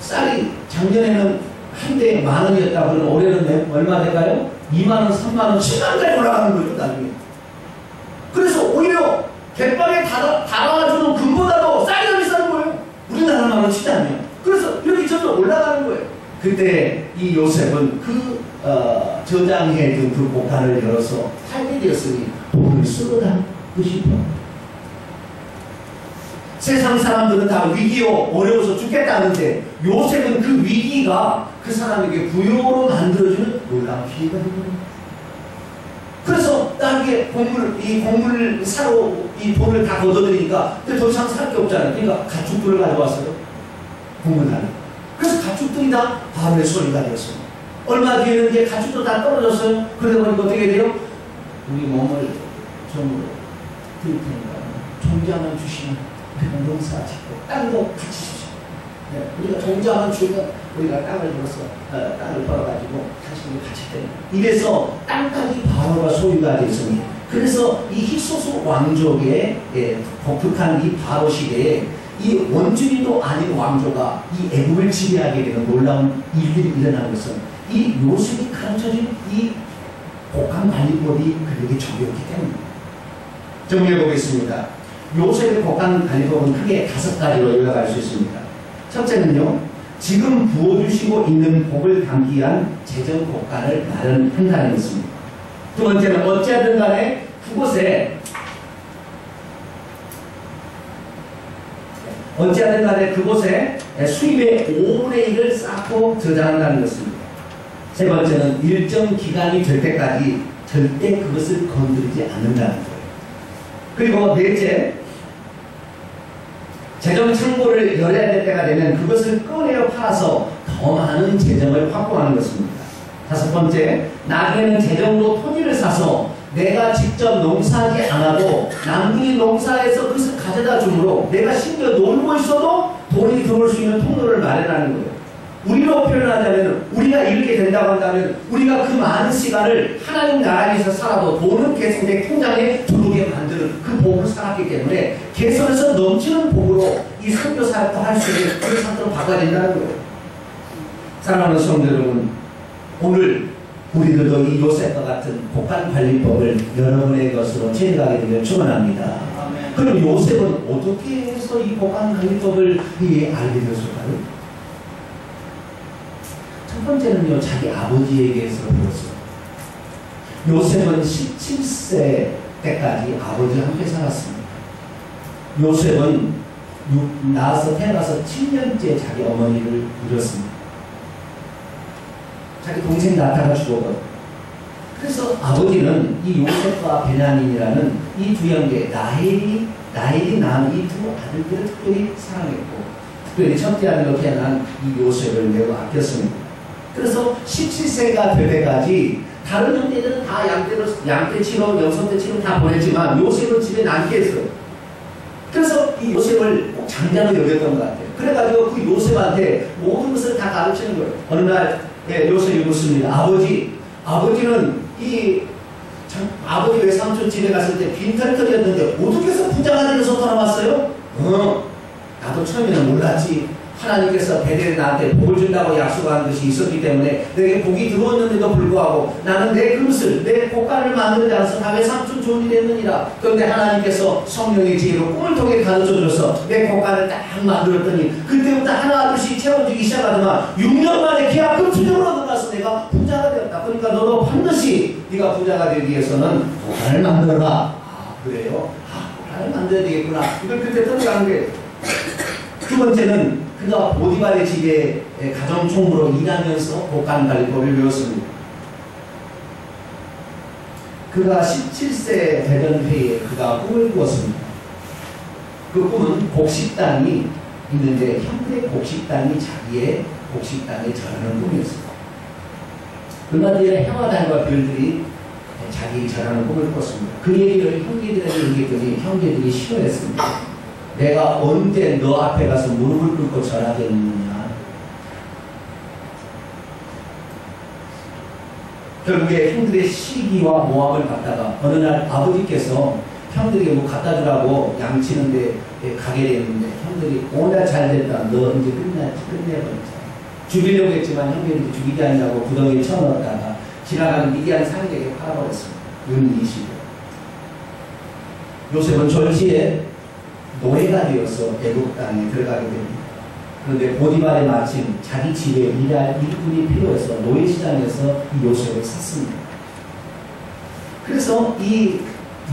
쌀이 작년에는 한 대에 10,000원이었다 그러면 올해는 얼마 될까요? 20,000원, 30,000원, 70,000원까지 올라가는 거예요, 나중에. 그래서 오히려 갯방에 달아주는 금보다도 쌀이 더 비싼 거예요. 우리나라만은 치자면. 그래서 이렇게 점점 올라가는 거예요. 그때 이 요셉은 그 저장해둔 그 곡간을 열어서 팔게 되었으니 돈을 쓰러다 싶어. 세상 사람들은 다 위기요 어려워서 죽겠다는데 요셉은 그 위기가 그 사람에게 부요로 만들어주는 놀라운 기회가 된 겁니다. 그래서 나중에 이 곡물을 사러 이 돈을 다 걷어들이니까 더 이상 살 게 없잖아요. 그러니까 가축들을 가져왔어요. 곡물 달라. 그래서 가축들이 다 바로의 소리가 되었습니다. 얼마 뒤에는 이제 가축도 다 떨어졌어요. 그러다 보니까 어떻게 돼요? 우리 몸을 좀 드릴 테니까 종자만 주시면 우리가 농사 짓고 땅도 같이 주시고, 네, 우리가 종자만 주면 우리가 땅을 벌어서 땅을 벌어가지고 당신이 같이 됩니다. 이래서 땅까지 바로가 소유가 되었습니다. 그래서 이 히소스 왕족의 독특한 이 바로 시대에 이 원주민도 아닌 왕조가 이 애국을 지배하게 되는 놀라운 일들이 일어나는 것은 이 요셉이 가르쳐준 이 곡간 관리법이 그에게 적용했기 때문입니다. 정리해 보겠습니다. 요셉의 곡간 관리법은 크게 5가지로 요약할 수 있습니다. 첫째는요, 지금 부어주시고 있는 복을 담기 위한 재정 곡간을 마련한다는 것입니다. 두 번째는 어찌하든 간에 그곳에 수입의 5분의 1을 쌓고 저장한다는 것입니다. 세 번째는 일정 기간이 될 때까지 절대 그것을 건드리지 않는다는 거예요. 그리고 넷째, 재정 창고를 열어야 될 때가 되면 그것을 꺼내어 팔아서 더 많은 재정을 확보하는 것입니다. 다섯 번째, 나중에는 재정으로 토지를 사서 내가 직접 농사하지 않아도 남들이 농사해서 그것을 가져다 주므로 내가 심지어 놀고 있어도 돈이 들어올 수 있는 통로를 마련하는 거예요. 우리로 표현하자면 우리가 이렇게 된다고 한다면 우리가 그 많은 시간을 하나님 나라에서 살아도 돈은 계속 내 통장에 들어오게 만드는 그 복을 살았기 때문에 개선해서 넘치는 복으로 이 선교 사역도 할 수 있는 그런 상태로 바꿔야 된다는 거예요. 사랑하는 성도 여러분, 오늘 우리들도 이 요셉과 같은 복한 관리법을 여러분의 것으로 체득하게 되길 축원합니다. 그럼 요셉은 어떻게 해서 이 복한 관리법을 알게 되었을까요? 첫 번째는요, 자기 아버지에게서 배웠어요. 요셉은 17세 때까지 아버지와 함께 살았습니다. 요셉은 태어나서 7년째 자기 어머니를 잃었습니다. 자기 동생 나타가 죽었거든요. 그래서 아버지는 이 요셉과 베냐민이라는 이 두 형제, 나엘이 낳은 이 두 아들들을 특별히 사랑했고, 특별히 첫째 아들로 태어난 이 요셉을 매우 아꼈습니다. 그래서 17세가 될 때까지 다른 형제들은 다 양떼 치러, 염소떼 치러 다 보냈지만 요셉은 집에 남게 했어요. 그래서 이 요셉을 꼭 장자로 여겼던 것 같아요. 그래가지고 그 요셉한테 모든 것을 다 가르치는 거예요. 어느 날 요셉이 묻습니다. 아버지는 아버지 외삼촌 집에 갔을 때 빈털터리였는데 어떻게 해서 부자가 되어서 돌아왔어요? 나도 처음에는 몰랐지. 하나님께서 베델에 나한테 복을 준다고 약속한 것이 있었기 때문에 내게 복이 들어왔는데도 불구하고 나는 내 그릇을, 내 곡간을 만들지 않아서 다 외삼촌 좋은 일이 했느니라. 그런데 하나님께서 성령의 지혜로 꿈을 통해 가르쳐줘서 내 곡간을 딱 만들었더니 그때부터 하나둘씩 채워주기 시작하지만 6년 만에 계약 금수령으로 들어가서 내가 부자가 되었다. 그러니까 너도 반드시 네가 부자가 되기 위해서는 곡간을 만들어라. 그래요? 곡간을 만들어야 되겠구나. 이걸 그때 떠나가는 거예요. 두 번째는 그가 보디발의 집에 가정총무로 일하면서 곡간 관리법을 배웠습니다. 그가 17세 되던 해에 그가 꿈을 꾸었습니다. 그 꿈은 곡식당이 있는데 형들의 곡식당이 자기의 곡식당에 절하는 꿈이었습니다. 얼마 뒤에 해와 달과 별들이 자기 절하는 꿈을 꿨습니다. 그 얘기를 형제들에게 얘기했더니 형제들이 싫어했습니다. 내가 언제 너 앞에 가서 무릎을 꿇고 절하겠느냐. 결국에 형들의 시기와 모함을 받다가 어느 날 아버지께서 형들에게 뭐 갖다 주라고 양치는데 가게 됐는데 형들이 오늘 잘 됐다. 너 이제 끝내버리자. 죽이려고 했지만 형들이 죽이지 않냐고 구덩이에 쳐넣었다가 지나가는 미디안 상인에게 팔아버렸습니다. 은 20일. 요셉은 졸지에 노예가 되어서 애국 땅에 들어가게 됩니다. 그런데 보디발에 마침 자기 집에 일할 일꾼이 필요해서 노예 시장에서 이 요셉을 샀습니다. 그래서 이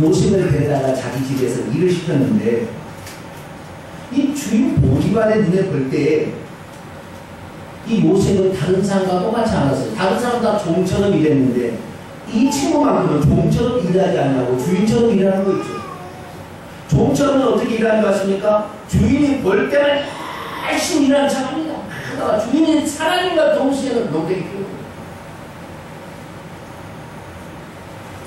요셉을 데려다가 자기 집에서 일을 시켰는데 이 주인 보디발의 눈에 볼 때 이 요셉은 다른 사람과 똑같지 않았어요. 다른 사람 다 종처럼 일했는데 이 친구만큼은 종처럼 일하지 않냐고 주인처럼 일하는 거 있죠. 종처럼은 어떻게 일하는 거 같습니까? 주인이 볼 때만 열심히 일하는 사람입니다. 그러다가 주인이 사람인가 동시에는 농대기 피우고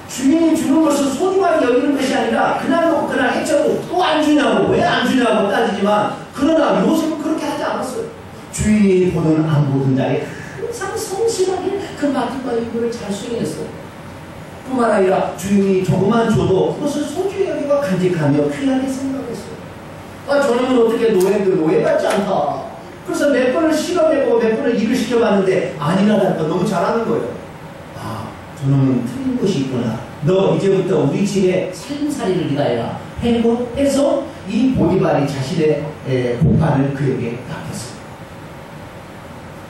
주인이 주는 것을 소중하게 여기는 것이 아니라 그날 해쳐도 또 안 주냐고 왜 안 주냐고 따지지만 그러나 요셉은 그렇게 하지 않았어요. 주인이 보든 안 보든 자에 항상 성실하게 그 맡은 바 임무를 잘 수행했어요. 뿐만 아니라 주인이 조금만 줘도 그것을 소중히 여기고 간직하며 귀하게 생각했어요. 저놈은 어떻게 노예 같지 않다. 그래서 몇 번을 실험해보고 몇 번을 일을 시켜봤는데 아니라니까 너무 잘하는 거예요. 저놈은 틀린 것이 있구나. 너 이제부터 우리 집에 살림살이를 네가 해라. 해서 이 보디발이 자신의 곡간을 그에게 맡겼어요.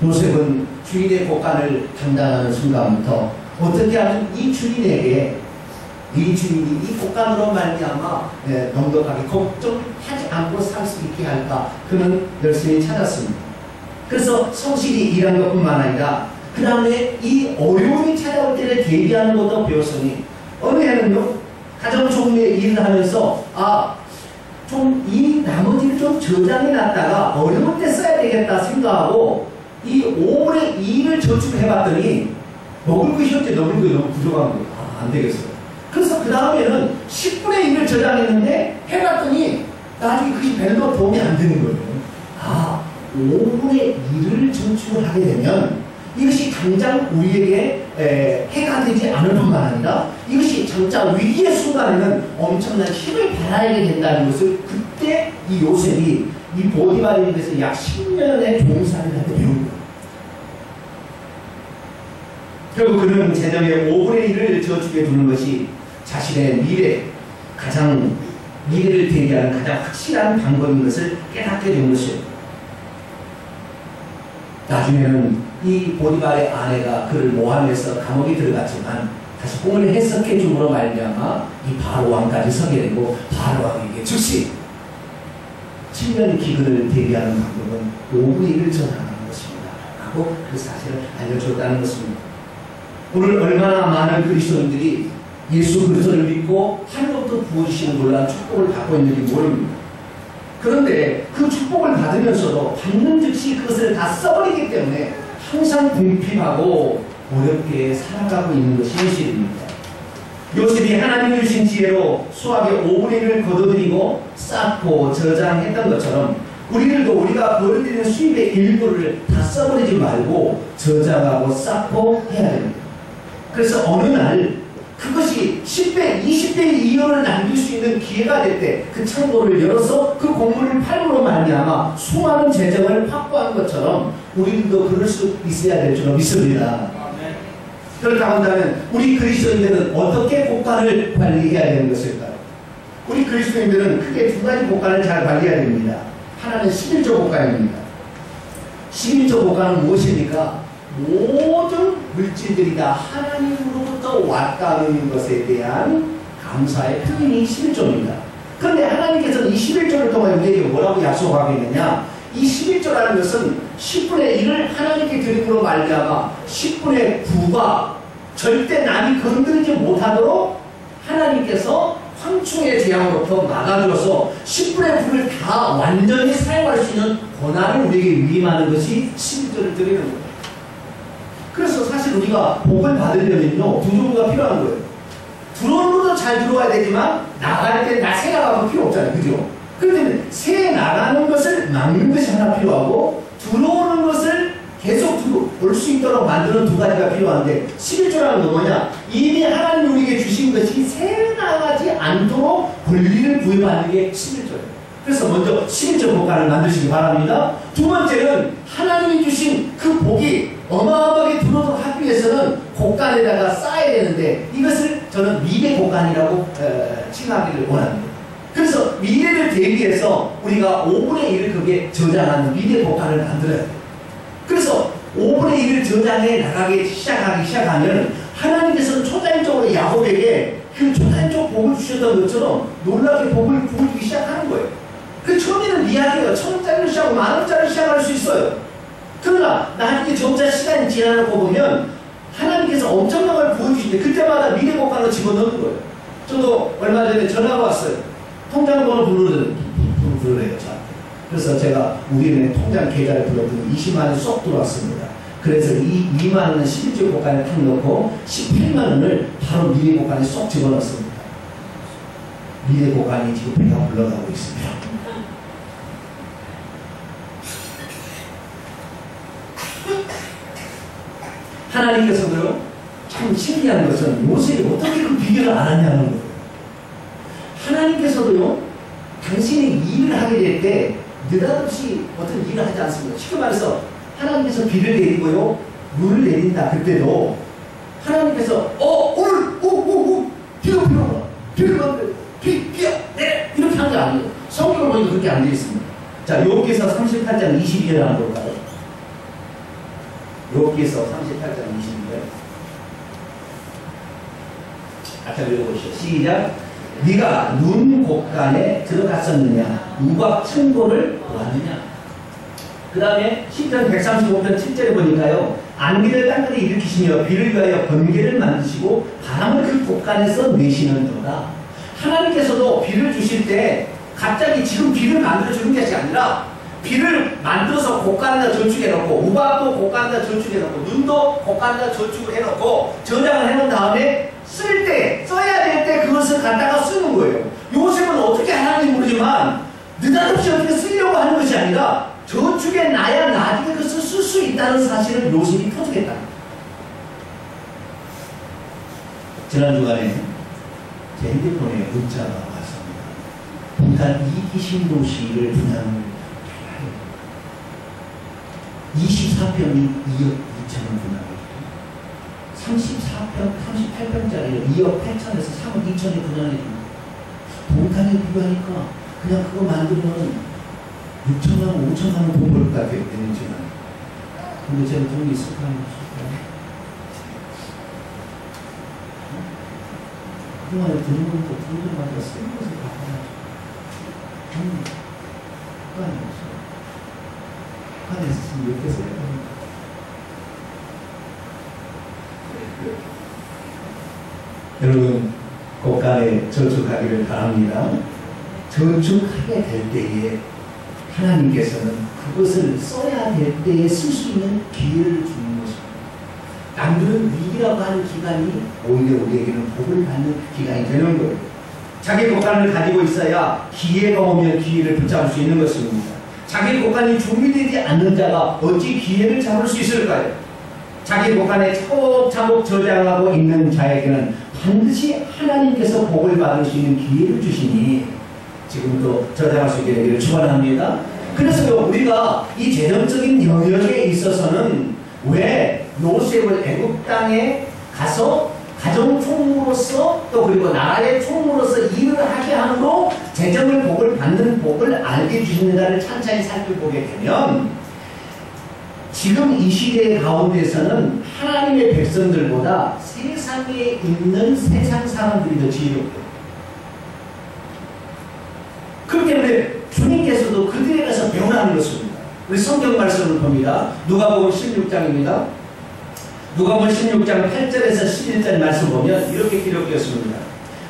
요셉은 주인의 곡간을 담당하는 순간부터 어떻게 하면 이 주인에게 이 주인이 이 곡간으로 말미암아 넉넉하게 걱정하지 않고 살 수 있게 할까 그는 열심히 찾았습니다. 그래서 성실히 일한 것뿐만 아니라 그 다음에 이 어려움이 찾아올 때를 대비하는 것도 배웠으니 어느 해는요 가정 종류의 일을 하면서 좀 이 나머지를 좀 저장해 놨다가 어려울 때 써야 되겠다 생각하고 이 5분의 2를 저축해 봤더니 먹을 것이 현재 먹을 것이 너무 부족한 거예요. 안 되겠어요. 그래서 그 다음에는 10분의 1을 저장했는데 해봤더니 나중에 그것이 별로 도움이 안 되는 거예요. 5분의 1을 저축을 하게 되면 이것이 당장 우리에게 해가 되지 않을 뿐만 아니라 이것이 장차 위기의 순간에는 엄청난 힘을 발휘하게 된다는 것을 그때 이 요셉이 이 보디발에 대해서 약 10년의 종살이를 할 때 배운 거예요. 결국 그는 재정의 5분의 1을 저축해 두는 것이 자신의 미래를 대비하는 가장 확실한 방법인 것을 깨닫게 된 것이에요. 나중에는 이 보디발의 아내가 그를 모함해서 감옥에 들어갔지만 다시 꿈을 해석해 줌으로 말미암아 이 바로 왕까지 서게 되고 바로 왕에게 즉시 7년의 기근을 대비하는 방법은 5분의 1을 전하는 것입니다 라고 그 사실을 알려줬다는 것입니다. 오늘 얼마나 많은 그리스도인들이 예수 그리스도를 믿고 하늘로부터 부어주시는 놀라운 축복을 받고 있는지 모릅니다. 그런데 그 축복을 받으면서도 받는 즉시 그것을 다 써버리기 때문에 항상 궁핍하고 어렵게 살아가고 있는 것이 현실입니다. 요셉이 하나님이 주신 지혜로 수학의 5분의 1을 거둬들이고 쌓고 저장했던 것처럼 우리들도 우리가 벌어들이는 수입의 일부를 다 써버리지 말고 저장하고 쌓고 해야 됩니다. 그래서 어느 날 그것이 10배, 20배의 이윤을 남길 수 있는 기회가 될 때 그 창고를 열어서 그 곡물을 팔므로 말미암아 수많은 재정을 확보하는 것처럼 우리들도 그럴 수 있어야 될 줄 믿습니다. 그렇다고 한다면 우리 그리스도인들은 어떻게 곡간을 관리해야 되는 것일까요? 우리 그리스도인들은 크게 두 가지 곡간을 잘 관리해야 됩니다. 하나는 11조 곡간입니다. 11조 곡간은 무엇입니까? 모든 물질들이 다 하나님으로부터 왔다는 것에 대한 감사의 표현이 11조입니다. 그런데 하나님께서는 이 11조를 통해 우리에게 뭐라고 약속하고 있느냐? 이 11조라는 것은 10분의 1을 하나님께 드림으로 말미암아 10분의 9가 절대 남이 건드리지 못하도록 하나님께서 황충의 재앙으로부터 막아주어서 10분의 9를 다 완전히 사용할 수 있는 권한을 우리에게 위임하는 것이 11조를 드리는 거예요. 그래서 사실 우리가 복을 받으려면요 두 종류가 필요한 거예요. 들어오는 것도 잘 들어와야 되지만 나갈 때 새 나가면 필요 없잖아요. 그죠? 그런데 새 나가는 것을 막는 것이 하나 필요하고 들어오는 것을 계속 올 수 있도록 만드는 두 가지가 필요한데 11조라는 건 뭐냐? 이미 하나님 우리에게 주신 것이 새 나가지 않도록 권리를 부여받는 게 11조예요. 그래서 먼저 11조 복간을 만드시기 바랍니다. 두 번째는 하나님이 주신 그 복이 어마어마하게 들어오도록 하기 위해서는 곡간에다가 쌓아야 되는데 이것을 저는 미래 곡간이라고 칭하기를 원합니다. 그래서 미래를 대비해서 우리가 5분의 1을 거기에 저장하는 미래 곡간을 만들어야 돼요. 그래서 5분의 1을 저장해 나가기 시작하면 하나님께서는 초자연적으로 야곱에게 그 초자연적 복을 주셨던 것처럼 놀랍게 복을 주기 시작하는 거예요. 그 처음에는 이야기가 1,000원짜리를 시작하고 10,000원짜리를 시작할 수 있어요. 그러나 나중에 점차 시간이 지나고 보면 하나님께서 엄청난 걸 보여주시는데 그때마다 미래 곡간을 집어넣는 거예요. 저도 얼마 전에 전화가 왔어요. 통장번호 부르래요. 그래서 제가 우리은행 통장 계좌를 불렀더니 20만 원 쏙 들어왔습니다. 그래서 이 2만 원은 11조 곡간에 탁 넣고 18만 원을 바로 미래 곡간에 쏙 집어넣습니다. 미래 곡간이 지금 배가 불러가고 있습니다. 하나님께서도요, 참 신기한 것은 요셉이 어떻게 그 비결을 알았냐는 거예요. 하나님께서도요, 당신이 일을 하게 될 때 느닷없이 어떤 일을 하지 않습니다. 쉽게 말해서 하나님께서 비를 내리고요, 물을 내린다. 그때도 하나님께서 오늘 비가 필요하다. 비야 내려 이렇게 한 게 아니에요. 성경을 보니까 그렇게 안 되어 있습니다. 자, 욥기서 38장 22절 한번 볼까요? 욥기서 38장 20절. 같이 읽어보시죠. 시작. 네가 눈 곳간에 들어갔었느냐? 우박 천고를 보았느냐? 그 다음에 시편 135편 7절에 보니까요. 안개를 땅끝에 일으키시며 비를 위하여 번개를 만드시고 바람을 그 곳간에서 내시는도다. 하나님께서도 비를 주실 때 갑자기 지금 비를 만들어주는 것이 아니라 비를 만들어서 곳간에다 저축해놓고 우박도 곳간에다 저축해놓고 눈도 곳간에다 저축을 해놓고 저장을 해놓은 다음에 쓸 때, 써야 될 때 그것을 갖다가 쓰는 거예요. 요셉은 어떻게 하는지 모르지만 느닷없이 어떻게 쓰려고 하는 것이 아니라 저축해 놔야 나중에 그것을 쓸 수 있다는 사실을 요셉이 터득했다. 지난 주간에 제 핸드폰에 문자가 왔습니다. 북한 이기신도시를 분양을 24평이 2억 2천원 분양을 38평짜리를 2억 8천에서 3억 2천에 분양해 줍니다. 동탄에 비교하니까 그냥 그거 만들면 6천만원, 5천만원 돈 벌 것 같아요. 되는지만. 근데 제가 돈이 있을까? 그동안에 드는 것도 돈들마다 쓰는 것을 갚아야죠. 북한이 없어요. 북한에 있으면 이렇게 써야 됩니다. 여러분, 곳간에 저축하기를 바랍니다. 저축하게 될 때에 하나님께서는 그것을 써야 될 때에 쓸 수 있는 기회를 주는 것입니다. 남들은 위기라고 하는 기간이 오히려 우리에게는 복을 받는 기간이 되는 거예요. 자기 곳간을 가지고 있어야 기회가 오면 기회를 붙잡을 수 있는 것입니다. 자기 곳간이 준비되지 않는 자가 어찌 기회를 잡을 수 있을까요? 자기 곳간에 차곡차곡 저장하고 있는 자에게는 반드시 하나님께서 복을 받을 수 있는 기회를 주시니 지금도 저장할 수 있게 되기를 축원합니다. 그래서 우리가 이 재정적인 영역에 있어서는 왜 요셉을 애굽 땅에 가서 가정 총무로서 또 그리고 나라의 총무로서 일을 하게 함으로 재정을 복을 받는 복을 알게 주시는가를 찬찬히 살펴보게 되면 지금 이 시대 가운데서는 하나님의 백성들보다 세상에 있는 세상 사람들이 더 지혜롭고 그렇기 때문에 주님께서도 그들에 가서 배우라는 것입니다. 우리 성경 말씀을 봅니다. 누가복음 16장입니다. 누가복음 16장 8절에서 11절 말씀 보면 이렇게 기록되었습니다.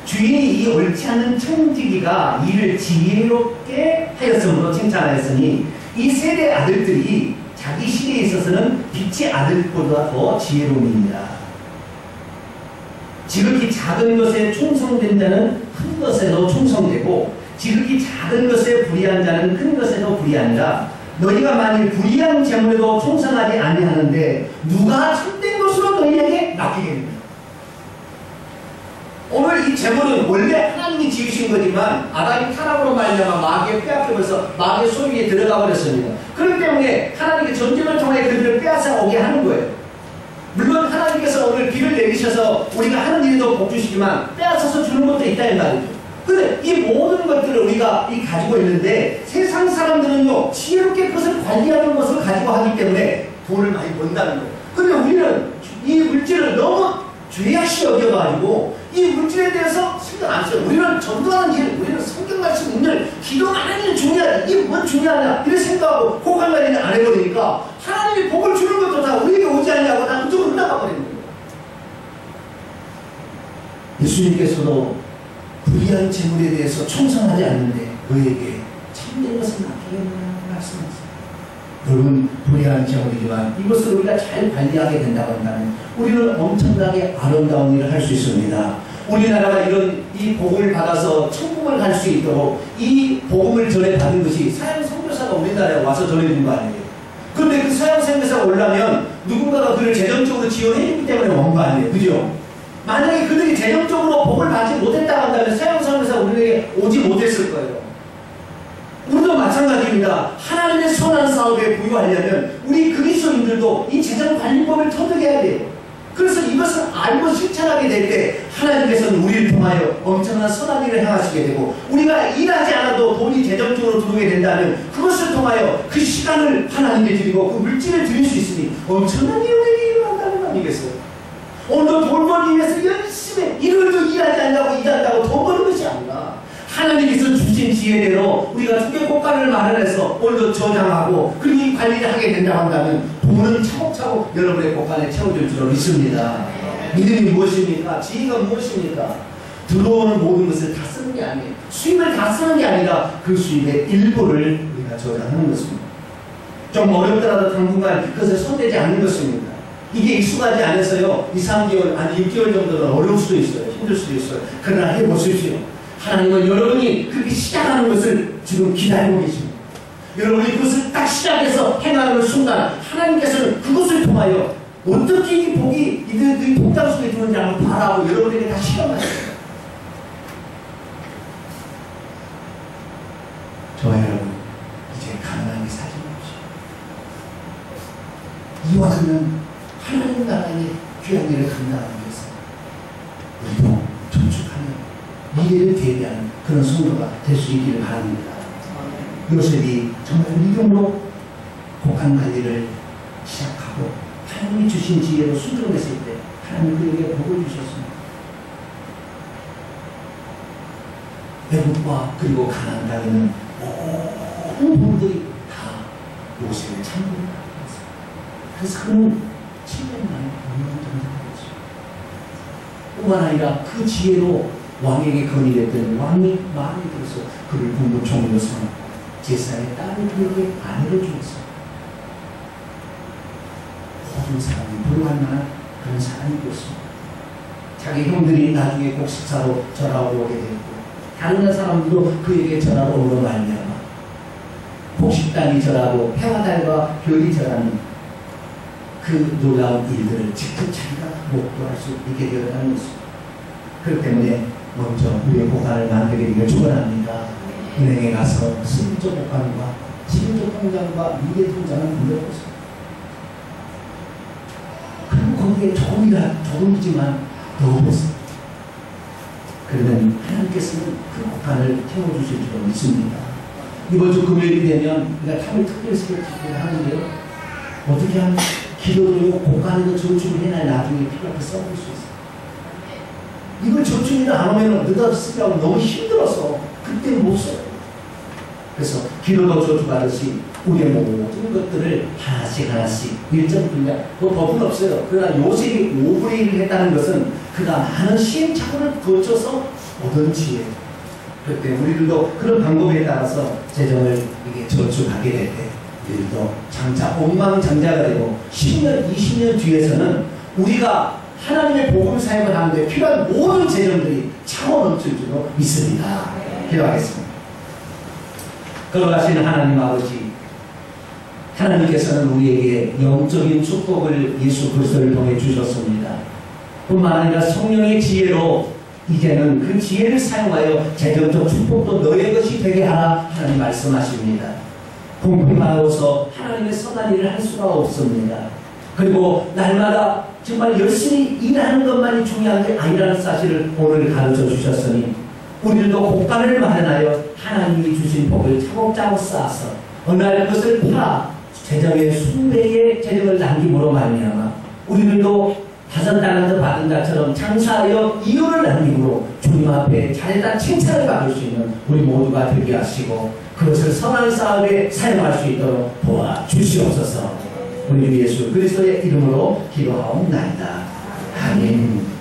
주인이 이 옳지 않은 청지기가 이를 지혜롭게 하였으므로 칭찬하였으니 이 세대 아들들이 자기 시대에 있어서는 빛의 아들보다 더 지혜로움입니다. 지극히 작은 것에 충성된 자는 큰 것에도 충성되고 지극히 작은 것에 불의한 자는 큰 것에도 불의한다. 너희가 만일 불의한 재물에도 충성하지 아니하는데 누가 참된 것으로 너희에게 맡기겠느냐. 오늘 이 재물은 원래 하나님이 지으신 거지만 아담이 타락으로 말미암아 마귀의 빼앗김에서 마귀의 소유에 들어가 버렸습니다. 그렇기 때문에 하나님의 전쟁을 통해 그들을 빼앗아 오게 하는 거예요. 물론 하나님께서 오늘 비를 내리셔서 우리가 하는 일도 복 주시지만 빼앗아서 주는 것도 있다 이 말이죠. 근데 이 모든 것들을 우리가 가지고 있는데 세상 사람들은요 지혜롭게 그것을 관리하는 것을 가지고 하기 때문에 돈을 많이 번다는 거예요. 근데 우리는 이 물질을 너무 죄악시 여겨가지고 이 물질에 대해서 신경 안 써요. 우리는 전도하는 일, 우리는 성경 말씀 읽는 기도하는 일 중요하다. 이게 뭔 중요하냐 이런 생각하고 고간 관리를 안 해버리니까 하나님이 복을 주는 것도 다 우리에게 오지 않냐고 다 그쪽으로 흘러가 버리는 거예요. 예수님께서도 불의한 재물에 대해서 충성하지 않는데 너에게 참된 것을 맡기겠느냐고 말씀하셨습니다. 여러분 불의한 재물이지만 이것을 우리가 잘 관리하게 된다고 한다면 우리는 엄청나게 아름다운 일을 할 수 있습니다. 우리나라가 이런 이 복을 받아서 천국을 갈 수 있도록 이 복음을 전해받은 것이 서양 선교사가 우리나라에 와서 전해준 거 아니에요. 그런데 그 서양 선교사가 오려면 누군가가 그를 재정적으로 지원해주기 때문에 온 거 아니에요. 그죠? 만약에 그들이 재정적으로 복을 받지 못했다고 한다면 서양 선교사가 우리에게 오지 못했을 거예요. 우리도 마찬가지입니다. 하나님의 선한 사업에 부유하려면 우리 그리스도인들도 이 재정관리법을 터득해야 돼요. 그래서 이것을 알고 실천하게 될 때 하나님께서는 우리를 통하여 엄청난 선한 일을 행하시게 되고 우리가 일하지 않아도 돈이 재정적으로 들어오게 된다면 그것을 그것을 통하여 그 시간을 하나님께 드리고 그 물질을 드릴 수 있으니 엄청난 일들이 일어난다는 거 아니겠어요? 오늘도 돈 벌기 위해서 열심히 일을도 일하지 않냐고 일한다고 돈 버는 것이 아니라 하나님께서 주신 지혜대로 우리가 주의 고가를 마련해서 오늘도 저장하고 그리고 이 관리를 하게 된다고 한다면 돈은 차곡차곡 여러분의 고간에 채워줄 줄 믿습니다. 믿음이 무엇입니까? 지혜가 무엇입니까? 들어오는 모든 것을 다 쓰는 게 아니에요. 수입을 다 쓰는 게 아니라 그 수입의 일부를 우리가 저장하는 것입니다. 좀 어렵더라도 당분간 그것을 손대지 않는 것입니다. 이게 익숙하지 않아서요 2, 3개월 아니 6개월 정도는 어려울 수도 있어요. 힘들 수도 있어요. 그러나 해보십시오. 하나님은 여러분이 그렇게 시작하는 것을 지금 기다리고 계십니다. 여러분이 그것을 딱 시작해서 행하는 순간 하나님께서는 그것을 통하여 어떻게 이 복이 이 복장 속에 들어오는지 한번 바라고 여러분에게 다 시험하십니다. 저와 여러분 이제 가난하게 살지 맙시다. 이와 같은 하나님 나라의 귀한 일을 감당하기 위해서 우리도 저축하는 미래를 대비하는 그런 성도가 될 수 있기를 바랍니다. 요셉이 정말 믿음으로 곡한 관리를 시작하고 하나님이 주신 지혜로 순종했을 때 하나님 그에게 복을 주셨습니다. 애국과 그리고 가나안 땅에는 모든 부분들이 다 요셉의 참고를 하고 있습니다. 그래서 그는 7년 만에 건강정상하고 있습니다. 뿐만 아니라 그 지혜로 왕에게 건의됐던 왕이 마음에 들어서 그를 국무총리로 삼았고 제사의 딸을 그에게 아내로 주었습니다. 모든 사람이 부러워할 만한 그런 사람이 되었습니다. 자기 형들이 나중에 곡식사로 전하러 오게 됐고 다른 사람들도 그에게 전하러 오므로 말미암아 곡식단이 전하고 해와달과 별이 전하는 그 놀라운 일들을 직접 자기가 목도할 수 있게 되었다는 것입니다. 그렇기 때문에 먼저 우리의 보관을 만들게 되기를 축원합니다. 은행에 가서 심리적 보관과 심리적 통장과 미래 통장을 만들어보세요. 그리고 거기에 조금이지만 넣어보세요. 그러면 하나님께서는 그 보관을 태워주실 줄 믿습니다. 이번 주 금요일이 되면 우리가 탐을 특별 세계를 하는데요. 어떻게 하면 기도로 고간에도 저축을 해놔야 나중에 필요할 때 써볼 수 있어요. 이걸 저축이나 안 하면 느닷쓰기하고 너무 힘들어서 그때 못 써요. 그래서 기도도 저축하듯이 우리의 모든 것들을 하나씩 일정 분량 뭐 법은 없어요. 그러나 요셉이 5분의 1을 했다는 것은 그가 많은 시행착오를 거쳐서 얻은 지혜. 그때 우리들도 그런 방법에 따라서 재정을 이게 저축하게 될 때 우리도 장차 엉망장자가 되고 10년, 20년 뒤에서는 우리가 하나님의 복음 사역을 하는데 필요한 모든 재정들이 차고 넘칠 줄로 믿습니다. 기도하겠습니다. 거룩하신 하나님 아버지, 하나님께서는 우리에게 영적인 축복을 예수 그리스도를 통해 주셨습니다. 뿐만 아니라 성령의 지혜로 이제는 그 지혜를 사용하여 재정적 축복도 너의 것이 되게 하라 하나님 말씀하십니다. 공평하여서 하나님의 선한 일을 할 수가 없습니다. 그리고 날마다 정말 열심히 일하는 것만이 중요한 게 아니라는 사실을 오늘 가르쳐 주셨으니 우리들도 곡간을 마련하여 하나님이 주신 복을 차곡차곡 쌓아서 어느 날 그것을 팔아 재정의 수배의 재정을 남김으로 말미암아 우리들도 5달란트 받은 자처럼 장사하여 이유를 남김으로 주님 앞에 잘했다 칭찬을 받을 수 있는 우리 모두가 되게 하시고 그것을 선한 사업에 사용할 수 있도록 도와주시옵소서. 우리 주 예수 그리스도의 이름으로 기도하옵나이다. 아멘.